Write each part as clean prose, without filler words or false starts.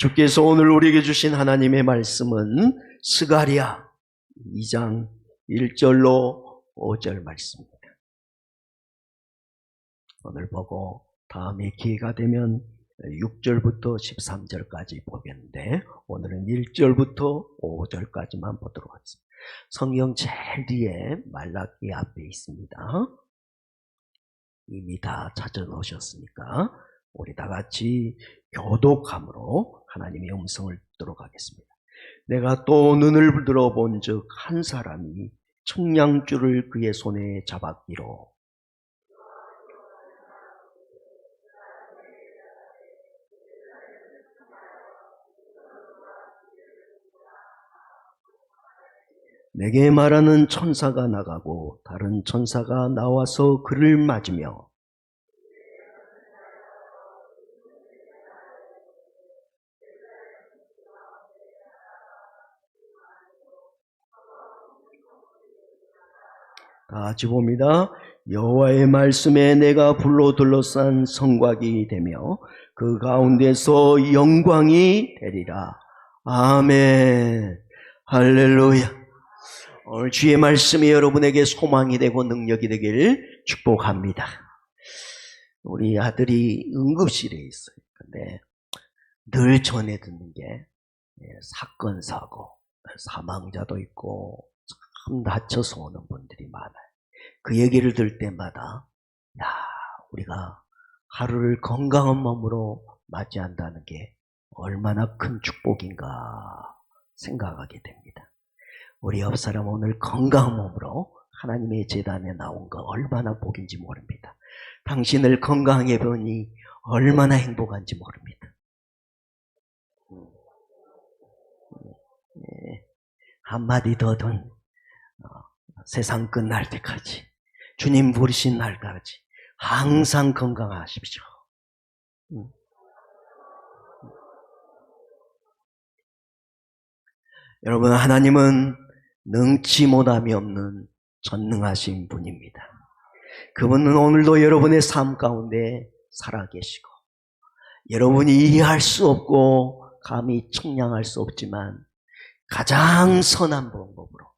주께서 오늘 우리에게 주신 하나님의 말씀은 스가랴 2장 1절로 5절 말씀입니다. 오늘 보고 다음에 기회가 되면 6절부터 13절까지 보겠는데 오늘은 1절부터 5절까지만 보도록 하겠습니다. 성경 제일 뒤에 말라기 앞에 있습니다. 이미 다 찾아놓으셨으니까 우리 다 같이 교독함으로 하나님의 음성을 듣도록 하겠습니다. 내가 또 눈을 들어본 즉 한 사람이 청량줄을 그의 손에 잡았기로 내게 말하는 천사가 나가고 다른 천사가 나와서 그를 맞으며 다 같이 봅니다. 여호와의 말씀에 내가 불로 둘러싼 성곽이 되며 그 가운데서 영광이 되리라. 아멘. 할렐루야. 오늘 주의 말씀이 여러분에게 소망이 되고 능력이 되길 축복합니다. 우리 아들이 응급실에 있어요. 근데 늘 전해 듣는 게 사건, 사고, 사망자도 있고 참 다쳐서 오는 분들이 많아요. 그 얘기를 들을 때마다 우리가 하루를 건강한 몸으로 맞이한다는 게 얼마나 큰 축복인가 생각하게 됩니다. 우리 옆사람 오늘 건강한 몸으로 하나님의 제단에 나온 거 얼마나 복인지 모릅니다. 당신을 건강하게 보니 얼마나 행복한지 모릅니다. 한마디 더든 세상 끝날 때까지 주님 부르신 날까지 항상 건강하십시오. 여러분, 하나님은 능치 못함이 없는 전능하신 분입니다. 그분은 오늘도 여러분의 삶 가운데 살아계시고 여러분이 이해할 수 없고 감히 측량할 수 없지만 가장 선한 방법으로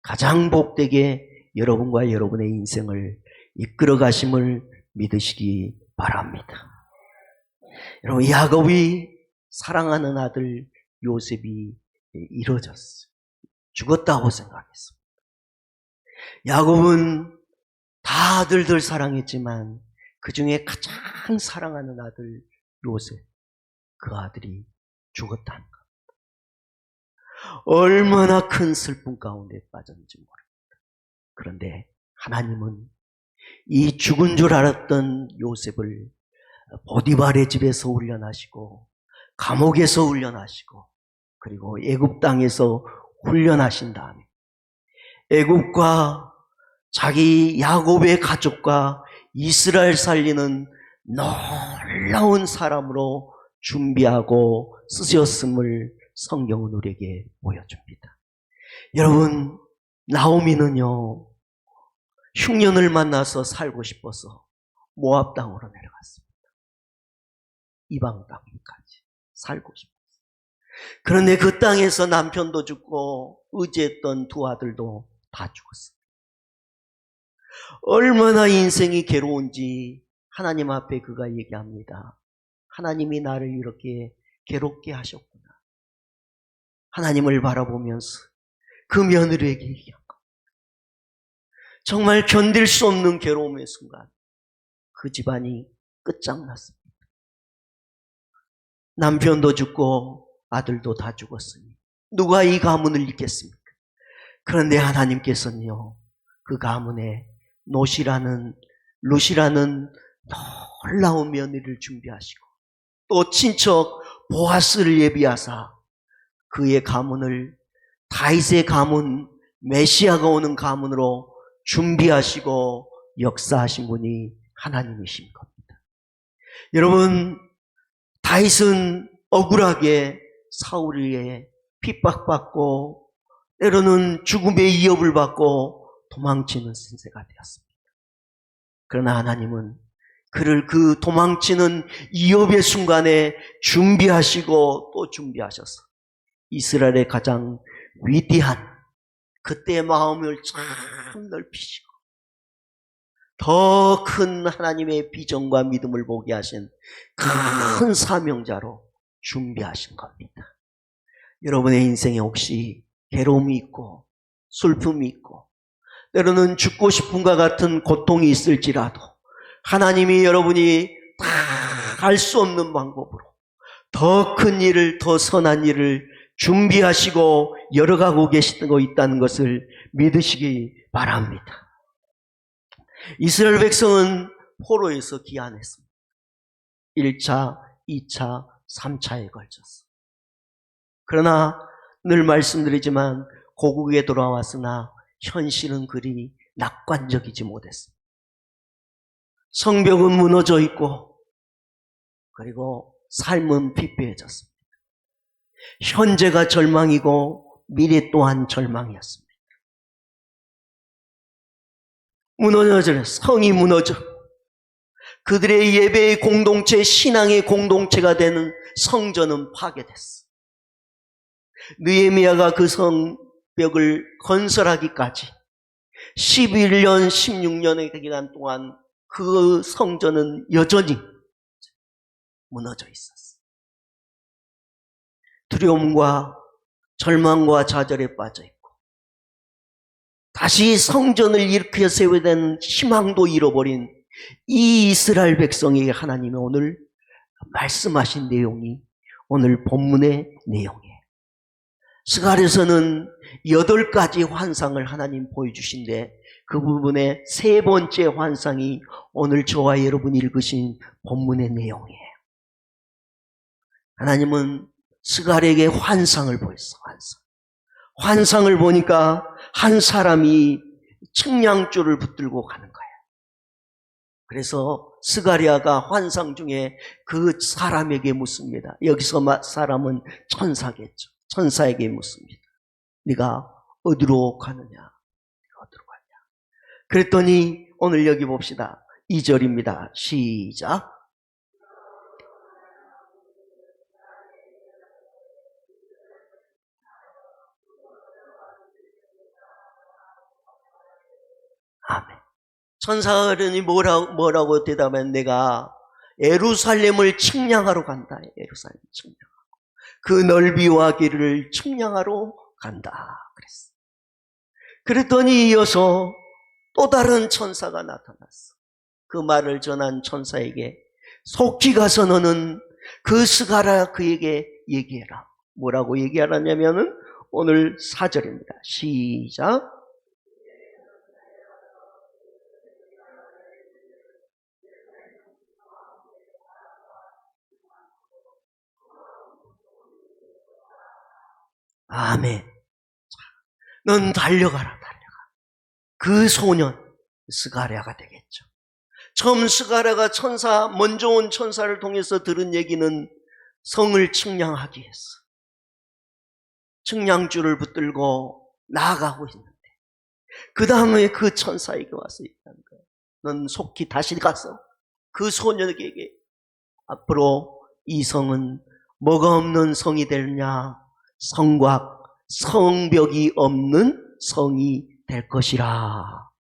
가장 복되게 여러분과 여러분의 인생을 이끌어 가심을 믿으시기 바랍니다. 여러분, 야곱이 사랑하는 아들 요셉이 이루어졌어요. 죽었다고 생각했습니다. 야곱은 다 아들들 사랑했지만 그 중에 가장 사랑하는 아들 요셉, 그 아들이 죽었다는 겁니다. 얼마나 큰 슬픔 가운데 빠졌는지 모릅니다. 그런데 하나님은 이 죽은 줄 알았던 요셉을 보디발의 집에서 훈련하시고 감옥에서 훈련하시고 그리고 애굽 땅에서 훈련하신 다음에 애굽과 자기 야곱의 가족과 이스라엘 살리는 놀라운 사람으로 준비하고 쓰셨음을 성경은 우리에게 보여줍니다. 여러분, 나오미는요 흉년을 만나서 살고 싶어서 모압 땅으로 내려갔습니다. 이방 땅까지 살고 싶었어요. 그런데 그 땅에서 남편도 죽고 의지했던 두 아들도 다 죽었어요. 얼마나 인생이 괴로운지 하나님 앞에 그가 얘기합니다. 하나님이 나를 이렇게 괴롭게 하셨구나. 하나님을 바라보면서 그 며느리에게 얘기한 겁니다. 정말 견딜 수 없는 괴로움의 순간 그 집안이 끝장났습니다. 남편도 죽고 아들도 다 죽었으니 누가 이 가문을 잇겠습니까? 그런데 하나님께서는요 그 가문에 룻이라는 놀라운 며느리를 준비하시고 또 친척 보아스를 예비하사 그의 가문을 다윗의 가문, 메시아가 오는 가문으로 준비하시고 역사하신 분이 하나님이신 겁니다. 여러분, 다윗은 억울하게 사울에게 핍박받고 때로는 죽음의 위협을 받고 도망치는 신세가 되었습니다. 그러나 하나님은 그를 그 도망치는 위협의 순간에 준비하시고 또 준비하셔서 이스라엘의 가장 위대한 그때의 마음을 참 넓히시고 더 큰 하나님의 비전과 믿음을 보게 하신 큰 사명자로 준비하신 겁니다. 여러분의 인생에 혹시 괴로움이 있고 슬픔이 있고 때로는 죽고 싶음과 같은 고통이 있을지라도 하나님이 여러분이 다 알 수 없는 방법으로 더 큰 일을, 더 선한 일을 준비하시고 열어가고 계시고 있다는 것을 믿으시기 바랍니다. 이스라엘 백성은 포로에서 귀환했습니다. 1차, 2차, 3차에 걸쳤어. 그러나 늘 말씀드리지만 고국에 돌아왔으나 현실은 그리 낙관적이지 못했습니다. 성벽은 무너져 있고 그리고 삶은 피폐해졌습니다. 현재가 절망이고 미래 또한 절망이었습니다. 무너져, 성이 무너져 그들의 예배의 공동체, 신앙의 공동체가 되는 성전은 파괴됐어. 느헤미야가 그 성벽을 건설하기까지 11년, 16년의 기간 동안 그 성전은 여전히 무너져 있었어. 두려움과 절망과 좌절에 빠져 있고 다시 성전을 일으켜 세워야 되는 희망도 잃어버린 이 이스라엘 백성에게 하나님이 오늘 말씀하신 내용이 오늘 본문의 내용이에요. 스가랴서는 8가지 환상을 하나님 보여주신데 그 부분의 3번째 환상이 오늘 저와 여러분이 읽으신 본문의 내용이에요. 하나님은 스가랴에게 환상을 보였어. 환상을 보니까 한 사람이 측량줄을 붙들고 가는 거예요. 그래서 스가랴가 환상 중에 그 사람에게 묻습니다. 여기서 사람은 천사겠죠. 천사에게 묻습니다. 네가 어디로 가느냐? 네가 어디로 가냐? 그랬더니 오늘 여기 봅시다. 2절입니다. 시작. 아멘. 천사들이 뭐라고 대답하면 내가 예루살렘을 측량하러 간다. 예루살렘 측량하고 그 넓이와 길을 측량하러 간다. 그랬어. 그랬더니 이어서 또 다른 천사가 나타났어. 그 말을 전한 천사에게 속히 가서 너는 그 스가랴 그에게 얘기해라. 뭐라고 얘기하라냐면은 오늘 4절입니다. 시작. 아멘. 넌 달려가라. 그 소년 스가랴가 되겠죠. 처음 스가랴가 먼저 온 천사를 통해서 들은 얘기는 성을 측량하기 위해서 측량줄을 붙들고 나아가고 있는데 그 다음에 그 천사에게 와서 얘기하는 거예요. 넌 속히 다시 가서 그 소년에게 앞으로 이 성은 뭐가 없는 성이 되느냐? 성곽, 성벽이 없는 성이 될 것이라.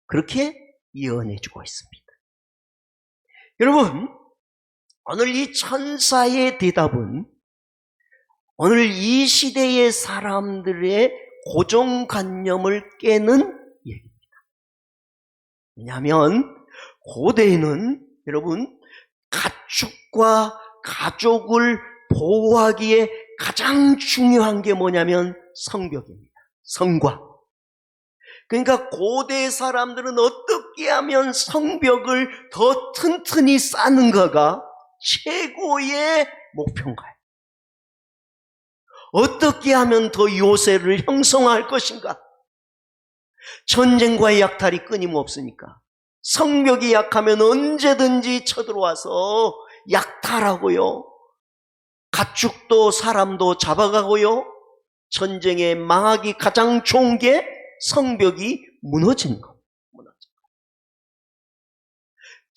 그렇게 예언해주고 있습니다. 여러분, 오늘 이 천사의 대답은 오늘 이 시대의 사람들의 고정관념을 깨는 얘기입니다. 왜냐하면 고대에는 여러분 가축과 가족을 보호하기에 가장 중요한 게 뭐냐면 성벽입니다. 성곽. 그러니까 고대 사람들은 어떻게 하면 성벽을 더 튼튼히 쌓는가가 최고의 목표인가요? 어떻게 하면 더 요새를 형성할 것인가? 전쟁과의 약탈이 끊임없으니까 성벽이 약하면 언제든지 쳐들어와서 약탈하고요, 가축도 사람도 잡아가고요, 전쟁에 망하기 가장 좋은 게 성벽이 무너지는 것.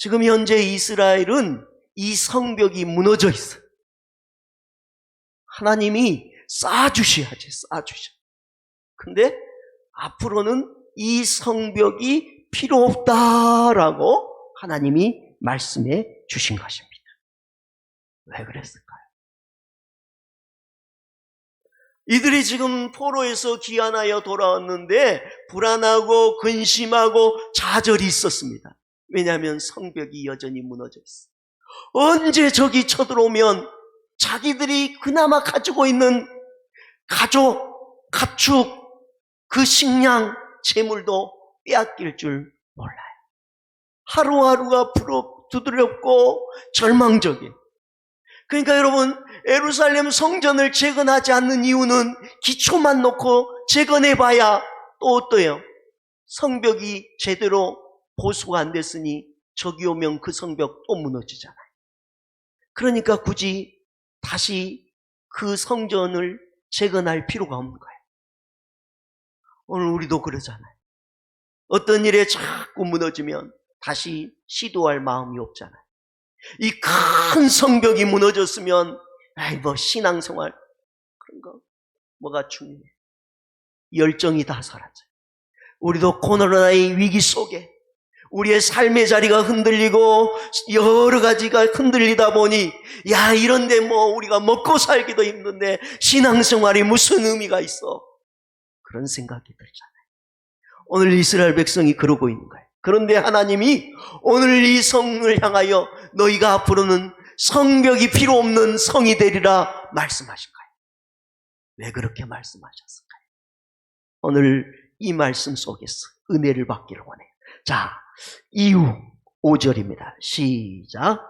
지금 현재 이스라엘은 이 성벽이 무너져 있어요. 하나님이 쌓아주셔야지, 쌓아주셔. 근데 앞으로는 이 성벽이 필요 없다라고 하나님이 말씀해 주신 것입니다. 왜 그랬을까요? 이들이 지금 포로에서 귀환하여 돌아왔는데 불안하고 근심하고 좌절이 있었습니다. 왜냐하면 성벽이 여전히 무너져 있어요. 언제 적이 쳐들어오면 자기들이 그나마 가지고 있는 가족, 가축, 그 식량, 재물도 빼앗길 줄 몰라요. 하루하루가 두드럽고 절망적이에요. 그러니까 여러분, 예루살렘 성전을 재건하지 않는 이유는 기초만 놓고 재건해봐야 또 어때요? 성벽이 제대로 보수가 안 됐으니 적이 오면 그 성벽 또 무너지잖아요. 그러니까 굳이 다시 그 성전을 재건할 필요가 없는 거예요. 오늘 우리도 그러잖아요. 어떤 일에 자꾸 무너지면 다시 시도할 마음이 없잖아요. 이 큰 성벽이 무너졌으면 신앙생활 그런 거 뭐가 중요해. 열정이 다 사라져요. 우리도 코로나의 위기 속에 우리의 삶의 자리가 흔들리고 여러 가지가 흔들리다 보니 이런데 우리가 먹고 살기도 힘든데 신앙생활이 무슨 의미가 있어. 그런 생각이 들잖아요. 오늘 이스라엘 백성이 그러고 있는 거예요. 그런데 하나님이 오늘 이 성을 향하여 너희가 앞으로는 성벽이 필요 없는 성이 되리라 말씀하신 거예요. 왜 그렇게 말씀하셨을까요? 오늘 이 말씀 속에서 은혜를 받기를 원해요. 자, 이후 5절입니다. 시작.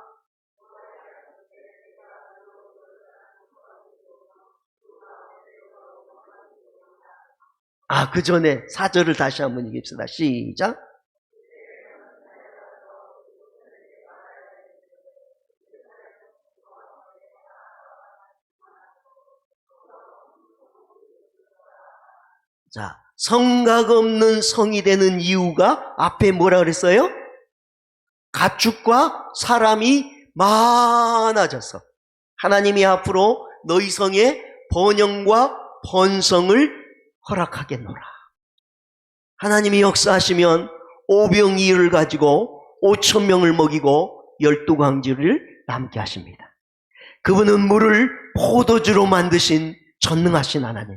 그 전에 4절을 다시 한번 읽읍시다. 시작. 자, 성각 없는 성이 되는 이유가 앞에 뭐라 그랬어요? 가축과 사람이 많아져서 하나님이 앞으로 너희 성에 번영과 번성을 허락하겠노라. 하나님이 역사하시면 오병이어를 가지고 5,000명을 먹이고 12광지를 남게 하십니다. 그분은 물을 포도주로 만드신 전능하신 하나님.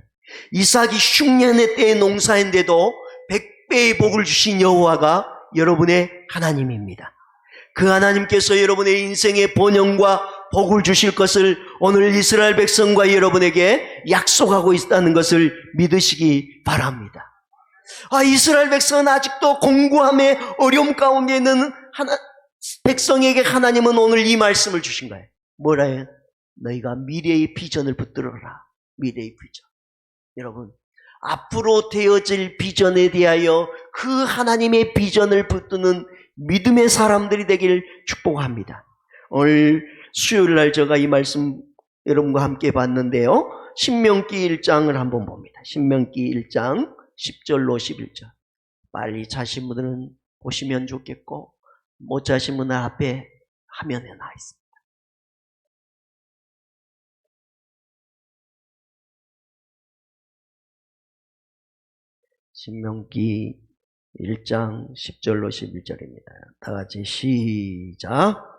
이삭이 흉년의 때에 농사인데도 100배의 복을 주신 여호와가 여러분의 하나님입니다. 그 하나님께서 여러분의 인생의 번영과 복을 주실 것을 오늘 이스라엘 백성과 여러분에게 약속하고 있다는 것을 믿으시기 바랍니다. 이스라엘 백성은 아직도 공고함의 어려움 가운데 있는 백성에게 하나님은 오늘 이 말씀을 주신 거예요. 뭐라 해요? 너희가 미래의 비전을 붙들어라. 미래의 비전. 여러분, 앞으로 되어질 비전에 대하여 그 하나님의 비전을 붙드는 믿음의 사람들이 되길 축복합니다. 오늘 수요일 날 제가 이 말씀 여러분과 함께 봤는데요. 신명기 1장을 한번 봅니다. 신명기 1장 10절로 11절. 빨리 자신 분들은 보시면 좋겠고 못 자신 분은 앞에 화면에 나와 있습니다. 신명기 1장 10절로 11절입니다. 다 같이 시작.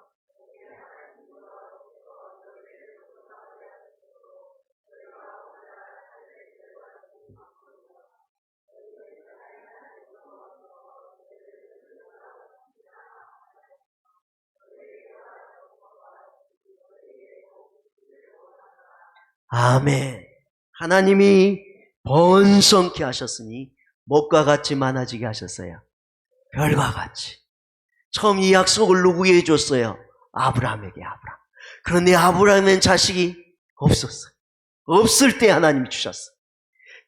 아멘. 하나님이 번성케 하셨으니 먹과 같이 많아지게 하셨어요. 별과 같이. 처음 이 약속을 누구에게 줬어요? 아브라함에게. 아브라함. 그런데 아브라함은 자식이 없었어요. 없을 때 하나님이 주셨어요.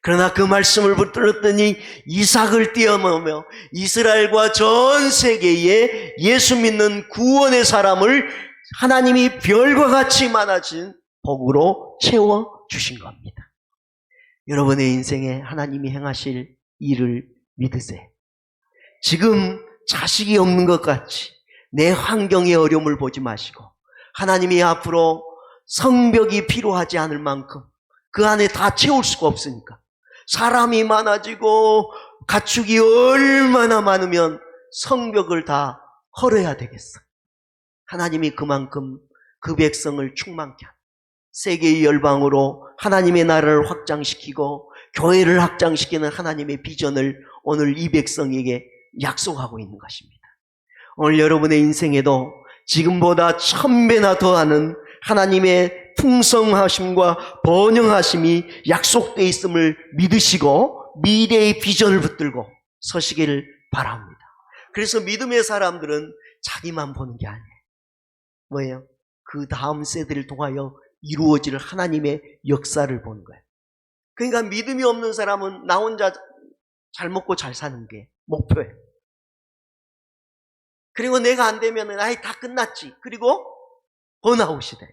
그러나 그 말씀을 붙들었더니 이삭을 띄어먹으며 이스라엘과 전 세계에 예수 믿는 구원의 사람을 하나님이 별과 같이 많아진 복으로 채워주신 겁니다. 여러분의 인생에 하나님이 행하실 일을 믿으세요. 지금 자식이 없는 것 같이 내 환경의 어려움을 보지 마시고 하나님이 앞으로 성벽이 필요하지 않을 만큼 그 안에 다 채울 수가 없으니까 사람이 많아지고 가축이 얼마나 많으면 성벽을 다 헐어야 되겠어. 하나님이 그만큼 그 백성을 충만케 하는 세계의 열방으로 하나님의 나라를 확장시키고 교회를 확장시키는 하나님의 비전을 오늘 이 백성에게 약속하고 있는 것입니다. 오늘 여러분의 인생에도 지금보다 1000배나 더하는 하나님의 풍성하심과 번영하심이 약속되어 있음을 믿으시고 미래의 비전을 붙들고 서시기를 바랍니다. 그래서 믿음의 사람들은 자기만 보는 게 아니에요. 뭐예요? 그 다음 세대를 통하여 이루어질 하나님의 역사를 보는 거예요. 그러니까 믿음이 없는 사람은 나 혼자 잘 먹고 잘 사는 게 목표예요. 그리고 내가 안 되면 아이 다 끝났지. 그리고 번아웃이 돼.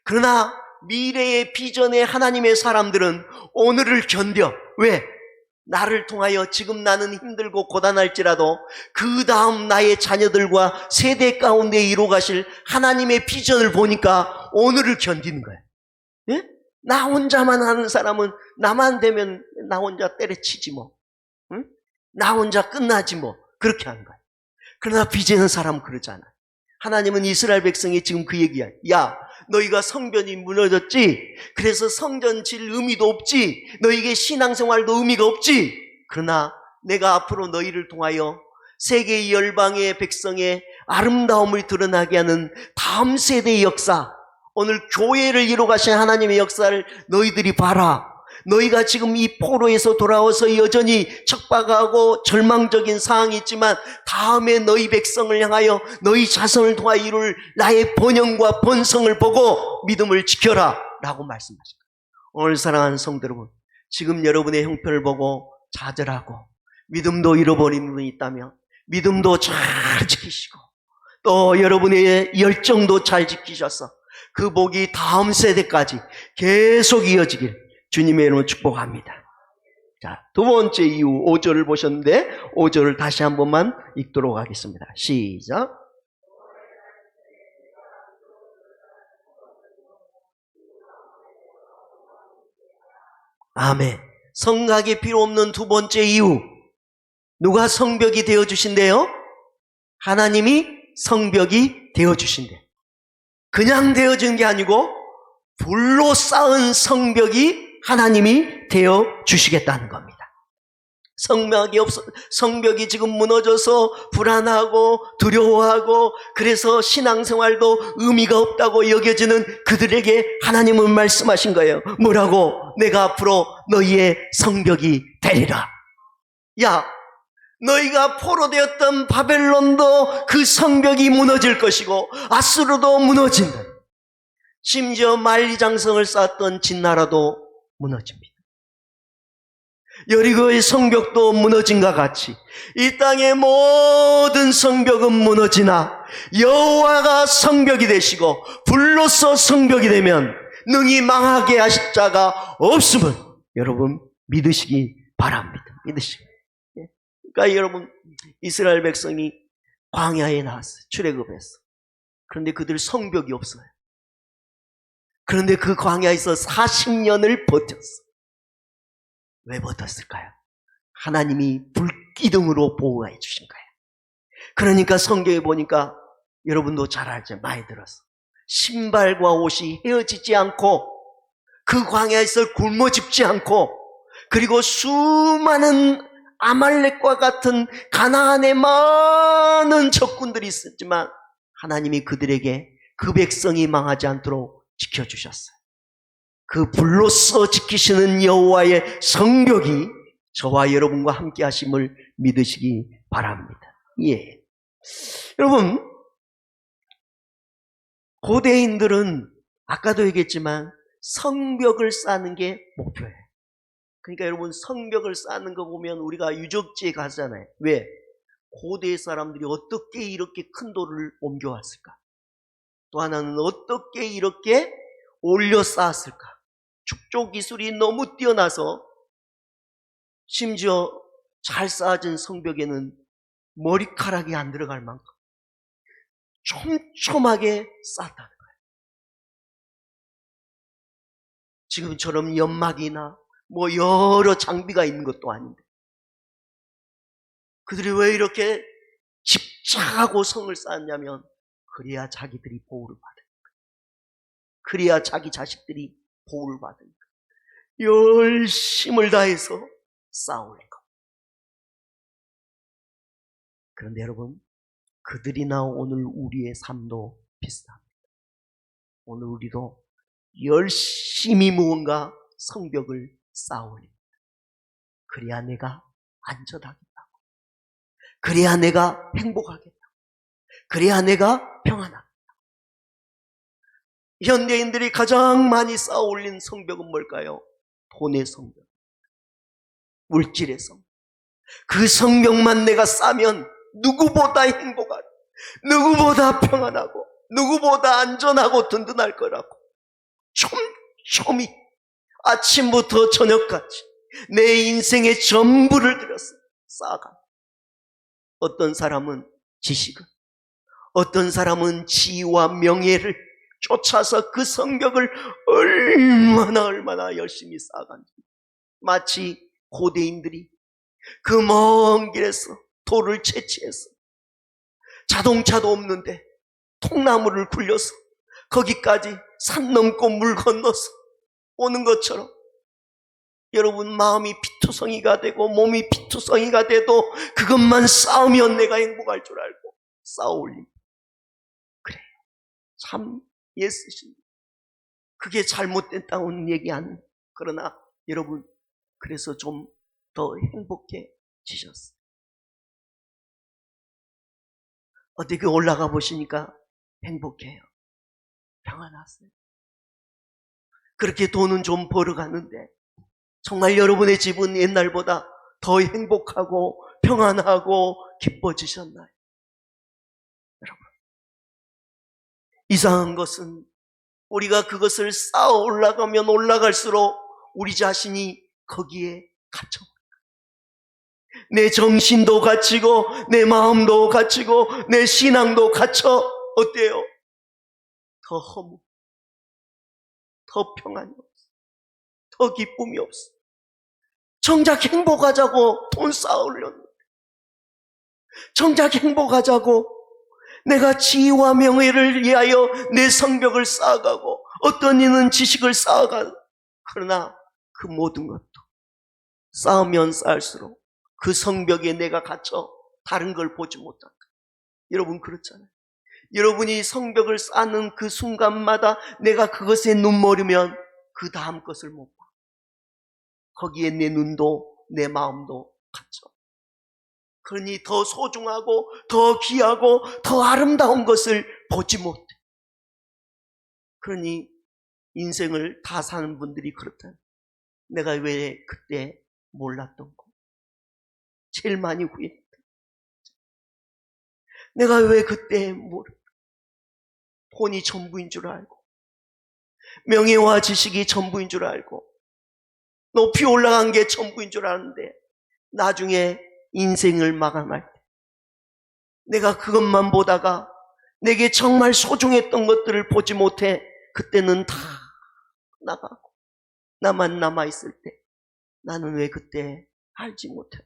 그러나 미래의 비전의 하나님의 사람들은 오늘을 견뎌. 왜? 나를 통하여 지금 나는 힘들고 고단할지라도 그 다음 나의 자녀들과 세대 가운데 이루어가실 하나님의 비전을 보니까 오늘을 견디는 거예요. 예? 나 혼자만 하는 사람은 나만 되면 나 혼자 때려치지 뭐. 응? 나 혼자 끝나지 뭐. 그렇게 하는 거예요. 그러나 빚지는 사람은 그러잖아. 하나님은 이스라엘 백성이 지금 그 얘기야. 야, 너희가 성전이 무너졌지? 그래서 성전 질 의미도 없지? 너희에게 신앙생활도 의미가 없지? 그러나 내가 앞으로 너희를 통하여 세계의 열방의 백성의 아름다움을 드러나게 하는 다음 세대의 역사, 오늘 교회를 이루어가신 하나님의 역사를 너희들이 봐라. 너희가 지금 이 포로에서 돌아와서 여전히 척박하고 절망적인 상황이 있지만 다음에 너희 백성을 향하여 너희 자손을 통하여 이룰 나의 번영과 번성을 보고 믿음을 지켜라 라고 말씀하십니다. 오늘 사랑하는 성도 여러분, 지금 여러분의 형편을 보고 좌절하고 믿음도 잃어버린 분이 있다면 믿음도 잘 지키시고 또 여러분의 열정도 잘 지키셔서 그 복이 다음 세대까지 계속 이어지길 주님의 이름으로 축복합니다. 자, 두 번째 이유 5절을 보셨는데 5절을 다시 한 번만 읽도록 하겠습니다. 시작. 아멘. 성곽이 필요 없는 두 번째 이유. 누가 성벽이 되어주신대요? 하나님이 성벽이 되어주신대. 그냥 되어진 게 아니고 불로 쌓은 성벽이 하나님이 되어주시겠다는 겁니다. 성벽이 지금 무너져서 불안하고 두려워하고 그래서 신앙생활도 의미가 없다고 여겨지는 그들에게 하나님은 말씀하신 거예요. 뭐라고? 내가 앞으로 너희의 성벽이 되리라. 야, 너희가 포로되었던 바벨론도 그 성벽이 무너질 것이고 아수르도 무너진다. 심지어 만리장성을 쌓았던 진나라도 무너집니다. 여리고의 성벽도 무너진과 같이 이 땅의 모든 성벽은 무너지나 여호와가 성벽이 되시고 불로서 성벽이 되면 능히 망하게 하실 자가 없음을 여러분 믿으시기 바랍니다. 믿으시기. 그러니까 여러분 이스라엘 백성이 광야에 나왔어요. 출애굽했어. 그런데 그들 성벽이 없어요. 그런데 그 광야에서 40년을 버텼어. 왜 버텼을까요? 하나님이 불기둥으로 보호해 주신 거예요. 그러니까 성경에 보니까 여러분도 잘 알죠? 많이 들었어. 신발과 옷이 헤어지지 않고 그 광야에서 굶어 죽지 않고 그리고 수많은 아말렉과 같은 가나안의 많은 적군들이 있었지만 하나님이 그들에게 그 백성이 망하지 않도록 지켜주셨어요. 그 불로서 지키시는 여호와의 성벽이 저와 여러분과 함께 하심을 믿으시기 바랍니다. 예. 여러분, 고대인들은 아까도 얘기했지만 성벽을 쌓는 게 목표예요. 그러니까 여러분 성벽을 쌓는 거 보면 우리가 유적지에 가잖아요. 왜? 고대 사람들이 어떻게 이렇게 큰 돌을 옮겨왔을까? 또 하나는 어떻게 이렇게 올려 쌓았을까? 축조 기술이 너무 뛰어나서 심지어 잘 쌓아진 성벽에는 머리카락이 안 들어갈 만큼 촘촘하게 쌓았다는 거예요. 지금처럼 연막이나 뭐 여러 장비가 있는 것도 아닌데 그들이 왜 이렇게 집착하고 성을 쌓았냐면 그래야 자기들이 보호를 받으니까, 그래야 자기 자식들이 보호를 받으니까 열심을 다해서 쌓아올린 것. 그런데 여러분, 그들이나 오늘 우리의 삶도 비슷합니다. 오늘 우리도 열심히 무언가 성벽을 쌓아올립니다. 그래야 내가 안전하겠다고, 그래야 내가 행복하겠다고, 그래야 내가 평안하겠다고. 현대인들이 가장 많이 쌓아올린 성벽은 뭘까요? 돈의 성벽, 물질의 성벽. 그 성벽만 내가 쌓으면 누구보다 행복하고, 누구보다 평안하고, 누구보다 안전하고 든든할 거라고 촘촘히 아침부터 저녁까지 내 인생의 전부를 들여서 쌓아갑니다. 어떤 사람은 지식을, 어떤 사람은 지위와 명예를 쫓아서 그 성벽을 얼마나 열심히 쌓아간다. 마치 고대인들이 그 먼 길에서 돌을 채취해서 자동차도 없는데 통나무를 굴려서 거기까지 산 넘고 물 건너서 오는 것처럼 여러분, 마음이 피투성이가 되고 몸이 피투성이가 돼도 그것만 쌓으면 내가 행복할 줄 알고 쌓아올립니다. 그래요. 참 예쓰십니다. 그게 잘못됐다는 얘기 아니에요. 그러나 여러분, 그래서 좀 더 행복해지셨어요. 어떻게 올라가 보시니까 행복해요. 평안하세요. 그렇게 돈은 좀 벌어가는데 정말 여러분의 집은 옛날보다 더 행복하고 평안하고 기뻐지셨나요? 여러분, 이상한 것은 우리가 그것을 쌓아 올라가면 올라갈수록 우리 자신이 거기에 갇혀, 내 정신도 갇히고 내 마음도 갇히고 내 신앙도 갇혀 어때요? 더 허무, 더 평안이 없어, 더 기쁨이 없어. 정작 행복하자고 돈 쌓아 올렸는데, 정작 행복하자고 내가 지위와 명예를 위하여 내 성벽을 쌓아가고 어떤 이는 지식을 쌓아가고, 그러나 그 모든 것도 쌓으면 쌓을수록 그 성벽에 내가 갇혀 다른 걸 보지 못한다. 여러분 그렇잖아요. 여러분이 성벽을 쌓는 그 순간마다 내가 그것에 눈멀으면 그 다음 것을 못 봐. 거기에 내 눈도 내 마음도 갇혀. 그러니 더 소중하고 더 귀하고 더 아름다운 것을 보지 못해. 그러니 인생을 다 사는 분들이 그렇다. 내가 왜 그때 몰랐던 거, 제일 많이 후회했다. 내가 왜 그때 돈이 전부인 줄 알고, 명예와 지식이 전부인 줄 알고, 높이 올라간 게 전부인 줄 아는데 나중에 인생을 마감할 때 내가 그것만 보다가 내게 정말 소중했던 것들을 보지 못해 그때는 다 나가고 나만 남아있을 때 나는 왜 그때 알지 못했고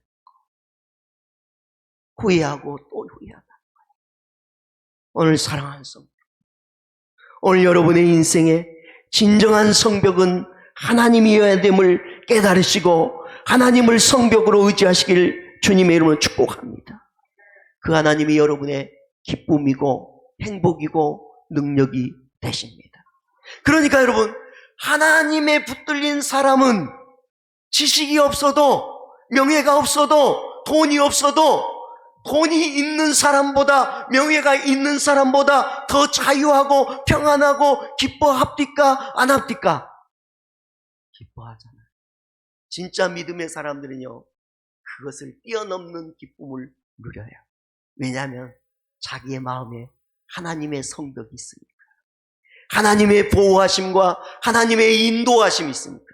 후회하고 또 후회하다. 오늘 사랑하는 성도, 오늘 여러분의 인생에 진정한 성벽은 하나님이어야 됨을 깨달으시고 하나님을 성벽으로 의지하시길 주님의 이름으로 축복합니다. 그 하나님이 여러분의 기쁨이고 행복이고 능력이 되십니다. 그러니까 여러분, 하나님에 붙들린 사람은 지식이 없어도, 명예가 없어도, 돈이 없어도, 돈이 있는 사람보다, 명예가 있는 사람보다 더 자유하고 평안하고 기뻐합니까? 안 합니까? 기뻐하잖아요. 진짜 믿음의 사람들은요, 그것을 뛰어넘는 기쁨을 누려요. 왜냐하면 자기의 마음에 하나님의 성벽이 있으니까, 하나님의 보호하심과 하나님의 인도하심이 있으니까.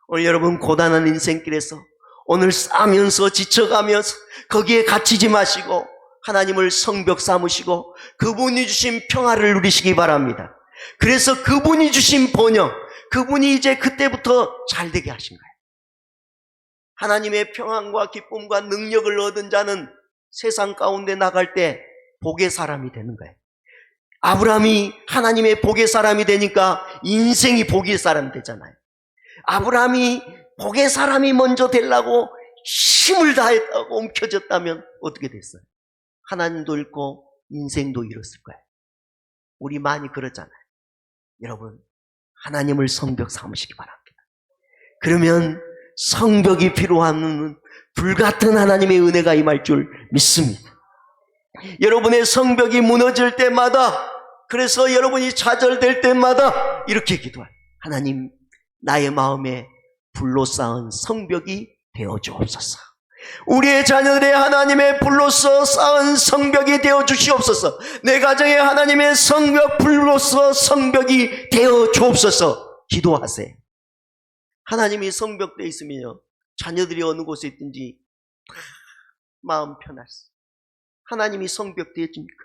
오늘 여러분 고단한 인생길에서 오늘 싸면서 지쳐가면서 거기에 갇히지 마시고 하나님을 성벽 삼으시고 그분이 주신 평화를 누리시기 바랍니다. 그래서 그분이 주신 번영, 그분이 이제 그때부터 잘 되게 하신 거예요. 하나님의 평안과 기쁨과 능력을 얻은 자는 세상 가운데 나갈 때 복의 사람이 되는 거예요. 아브라함이 하나님의 복의 사람이 되니까 인생이 복의 사람이 되잖아요. 아브라함이 복의 사람이 먼저 되려고 힘을 다했다고 움켜졌다면 어떻게 됐어요? 하나님도 잃고 인생도 잃었을 거예요. 우리 많이 그러잖아요. 여러분, 하나님을 성벽 삼으시기 바랍니다. 그러면 성벽이 필요한 불같은 하나님의 은혜가 임할 줄 믿습니다. 여러분의 성벽이 무너질 때마다, 그래서 여러분이 좌절될 때마다 이렇게 기도해요. 하나님, 나의 마음에 불로 쌓은 성벽이 되어 주옵소서. 우리의 자녀들의 하나님의 불로서 쌓은 성벽이 되어 주시옵소서. 내 가정에 하나님의 성벽, 불로서 성벽이 되어 주옵소서. 기도하세요. 하나님이 성벽되어 있으면요, 자녀들이 어느 곳에 있든지 마음 편할 수. 하나님이 성벽되어집니까?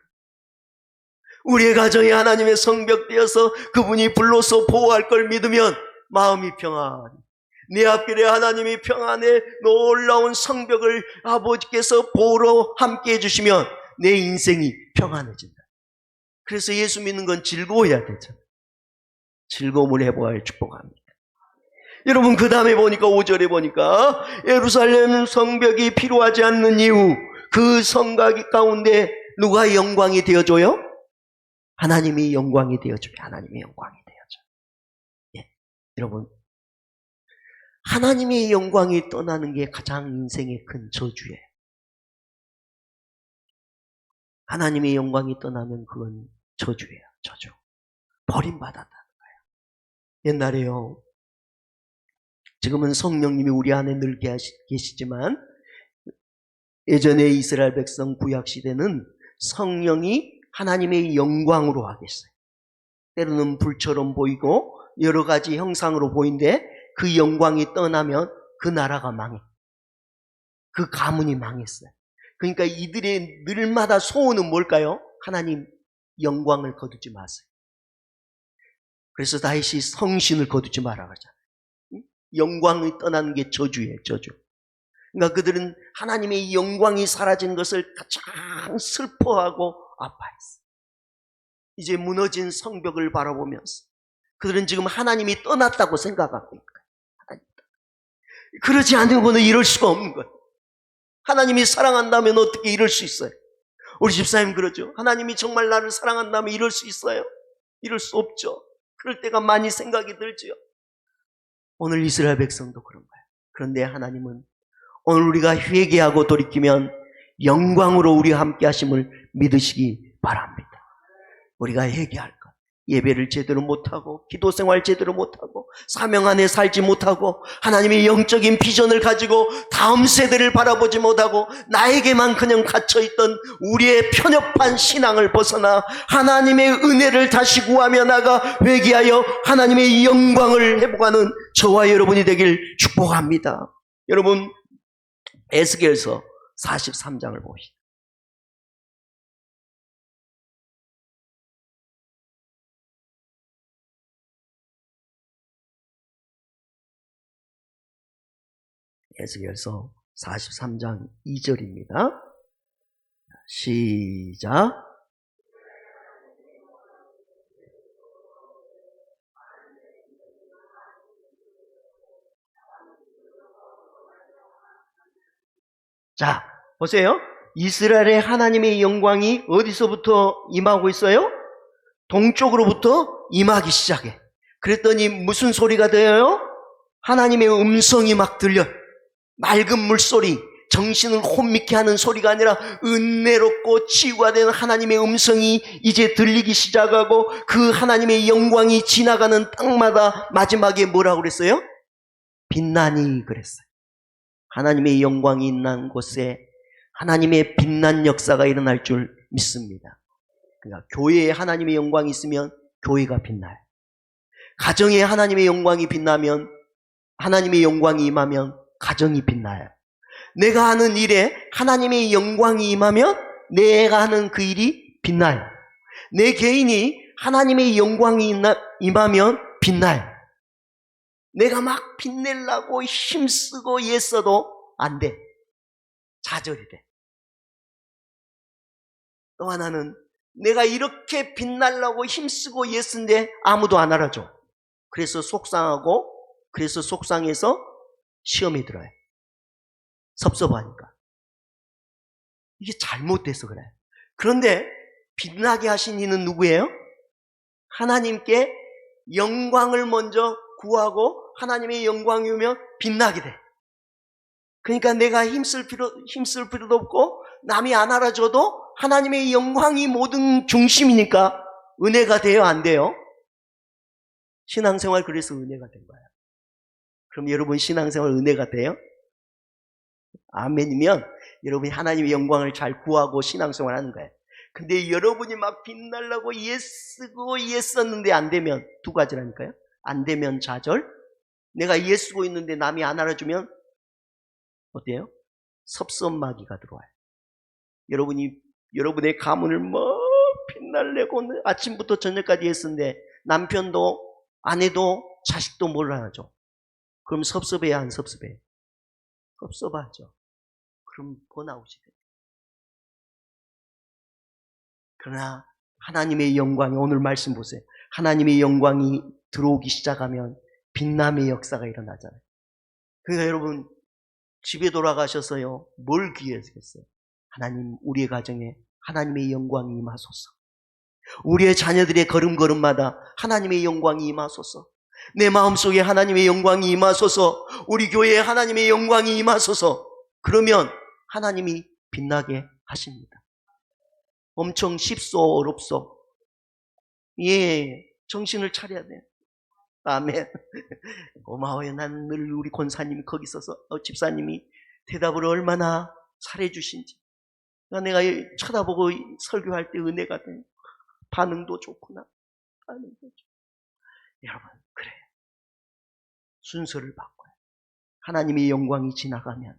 우리의 가정에 하나님의 성벽되어서 그분이 불로서 보호할 걸 믿으면 마음이 평안해. 내 앞길에 하나님이 평안에 놀라운 성벽을 아버지께서 보호로 함께 해주시면 내 인생이 평안해진다. 그래서 예수 믿는 건 즐거워야 되잖아요. 즐거움을 해보아야 축복합니다. 여러분, 그 다음에 보니까 5절에 보니까 예루살렘 성벽이 필요하지 않는 이유, 그 성곽 가운데 누가 영광이 되어줘요? 하나님이 영광이 되어줘요. 하나님의 영광이 되어줘요. 예. 여러분, 하나님의 영광이 떠나는 게 가장 인생의 큰 저주예요. 하나님의 영광이 떠나면 그건 저주예요. 저주. 버림받았다는 거예요. 옛날에요, 지금은 성령님이 우리 안에 늘 계시지만 예전에 이스라엘 백성 구약시대는 성령이 하나님의 영광으로 하겠어요. 때로는 불처럼 보이고 여러 가지 형상으로 보이는데 그 영광이 떠나면 그 나라가 망해. 그 가문이 망했어요. 그러니까 이들의 늘마다 소원은 뭘까요? 하나님 영광을 거두지 마세요. 그래서 다윗이 성신을 거두지 마라 그러잖아요. 영광이 떠나는 게 저주예요, 저주. 그러니까 그들은 하나님의 영광이 사라진 것을 가장 슬퍼하고 아파했어요. 이제 무너진 성벽을 바라보면서 그들은 지금 하나님이 떠났다고 생각하고 있는 거예요. 그러지 않으고는 이럴 수가 없는 거예요. 하나님이 사랑한다면 어떻게 이럴 수 있어요? 우리 집사님 그러죠. 하나님이 정말 나를 사랑한다면 이럴 수 있어요? 이럴 수 없죠. 그럴 때가 많이 생각이 들죠. 오늘 이스라엘 백성도 그런 거예요. 그런데 하나님은 오늘 우리가 회개하고 돌이키면 영광으로 우리와 함께 하심을 믿으시기 바랍니다. 우리가 회개할 것, 예배를 제대로 못하고 기도 생활 제대로 못하고 사명 안에 살지 못하고 하나님의 영적인 비전을 가지고 다음 세대를 바라보지 못하고 나에게만 그냥 갇혀있던 우리의 편협한 신앙을 벗어나 하나님의 은혜를 다시 구하며 나가 회개하여 하나님의 영광을 회복하는 저와 여러분이 되길 축복합니다. 여러분, 에스겔서 43장을 보시죠. 에스겔서 43장 2절입니다. 시작. 자, 보세요. 이스라엘의 하나님의 영광이 어디서부터 임하고 있어요? 동쪽으로부터 임하기 시작해. 그랬더니 무슨 소리가 들려요? 하나님의 음성이 막 들려요. 맑은 물소리, 정신을 혼미케 하는 소리가 아니라 은혜롭고 치유가 되는 하나님의 음성이 이제 들리기 시작하고 그 하나님의 영광이 지나가는 땅마다 마지막에 뭐라고 그랬어요? 빛나니 그랬어요. 하나님의 영광이 있는 곳에 하나님의 빛난 역사가 일어날 줄 믿습니다. 그러니까 교회에 하나님의 영광이 있으면 교회가 빛나요. 가정에 하나님의 영광이 빛나면, 하나님의 영광이 임하면 가정이 빛나요. 내가 하는 일에 하나님의 영광이 임하면 내가 하는 그 일이 빛나요. 내 개인이 하나님의 영광이 임하면 빛나요. 내가 막 빛내려고 힘쓰고 애써도 안 돼. 좌절이 돼. 또 하나는 내가 이렇게 빛나려고 힘쓰고 애쓴데 아무도 안 알아줘. 그래서 속상하고, 그래서 속상해서 시험에 들어요. 섭섭하니까. 이게 잘못돼서 그래. 그런데 빛나게 하신 이는 누구예요? 하나님께 영광을 먼저 구하고 하나님의 영광이 오면 빛나게 돼. 그러니까 내가 힘쓸 필요도 없고 남이 안 알아줘도 하나님의 영광이 모든 중심이니까 은혜가 돼요, 안 돼요? 신앙생활 그래서 은혜가 된 거예요. 그럼 여러분 신앙생활 은혜가 돼요? 아멘이면 여러분이 하나님의 영광을 잘 구하고 신앙생활 하는 거예요. 근데 여러분이 막 빛나려고 애쓰고 애썼는데 안 되면 두 가지라니까요. 안 되면 좌절, 내가 애쓰고 있는데 남이 안 알아주면 어때요? 섭섭마귀가 들어와요. 여러분의 가문을 뭐 빛날려고 아침부터 저녁까지 했는데 남편도 아내도 자식도 뭘 알아줘. 그럼 섭섭해야 안 섭섭해? 섭섭하죠. 그럼 번아웃이 돼요. 그러나 하나님의 영광이, 오늘 말씀 보세요. 하나님의 영광이 들어오기 시작하면 빛남의 역사가 일어나잖아요. 그러니까 여러분 집에 돌아가셔서요, 뭘 기회하겠어요? 하나님, 우리의 가정에 하나님의 영광이 임하소서. 우리의 자녀들의 걸음걸음마다 하나님의 영광이 임하소서. 내 마음속에 하나님의 영광이 임하소서. 우리 교회에 하나님의 영광이 임하소서. 그러면 하나님이 빛나게 하십니다. 엄청 쉽소 어렵소? 예, 정신을 차려야 돼요. 아멘. 고마워요. 난 늘 우리 권사님이 거기 있어서 집사님이 대답을 얼마나 잘해주신지. 내가 쳐다보고 설교할 때 은혜가 돼요. 반응도 좋구나. 반응도 좋고. 여러분, 그래요. 순서를 바꿔요. 하나님의 영광이 지나가면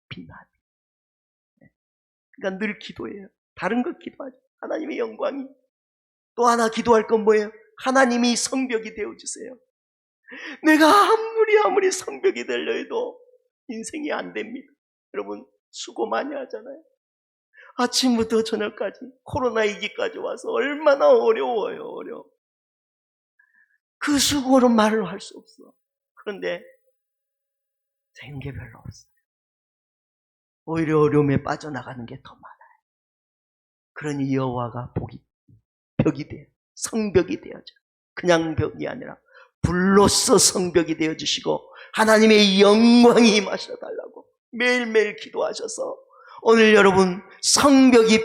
빛나요. 그러니까 늘 기도해요. 다른 것 기도하죠. 하나님의 영광이. 또 하나 기도할 건 뭐예요? 하나님이 성벽이 되어주세요. 내가 아무리 성벽이 되려 해도 인생이 안 됩니다. 여러분 수고 많이 하잖아요. 아침부터 저녁까지 코로나 위기까지 와서 얼마나 어려워요. 어려워. 그 수고는 말을 할 수 없어. 그런데 된 게 별로 없어요. 오히려 어려움에 빠져나가는 게 더 많아요. 그러니 여호와가 벽이 돼요. 성벽이 되어져. 그냥 벽이 아니라 불로써 성벽이 되어주시고 하나님의 영광이 임하셔달라고 매일매일 기도하셔서 오늘 여러분 성벽이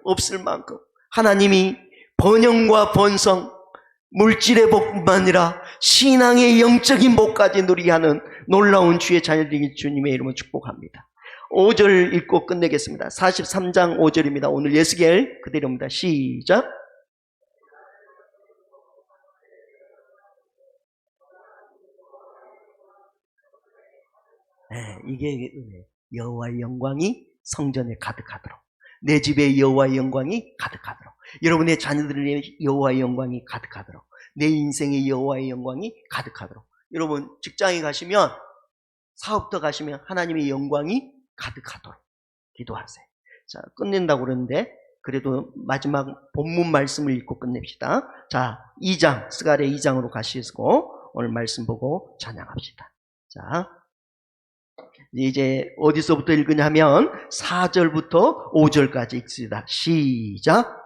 없을 만큼 하나님이 번영과 번성, 물질의 복뿐만 아니라 신앙의 영적인 복까지 누리게 하는 놀라운 주의 자녀들이 주님의 이름으로 축복합니다. 5절 읽고 끝내겠습니다. 43장 5절입니다. 오늘 예스겔 그대로입니다. 시작. 네, 이게 여호와의 영광이 성전에 가득하도록, 내 집에 여호와의 영광이 가득하도록, 여러분의 자녀들의 여호와의 영광이 가득하도록, 내 인생의 여호와의 영광이 가득하도록. 여러분 직장에 가시면, 사업터 가시면 하나님의 영광이 가득하도록 기도하세요. 자, 끝낸다고 그러는데 그래도 마지막 본문 말씀을 읽고 끝냅시다. 자, 2장, 스가랴 2장으로 가시고 오늘 말씀 보고 찬양합시다. 자, 이제 어디서부터 읽으냐면 4절부터 5절까지 읽습니다. 시작.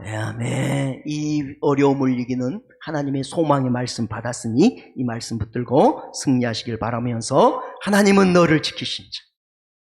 아멘. 이 어려움을 이기는 하나님의 소망의 말씀 받았으니 이 말씀 붙들고 승리하시길 바라면서, 하나님은 너를 지키신 자,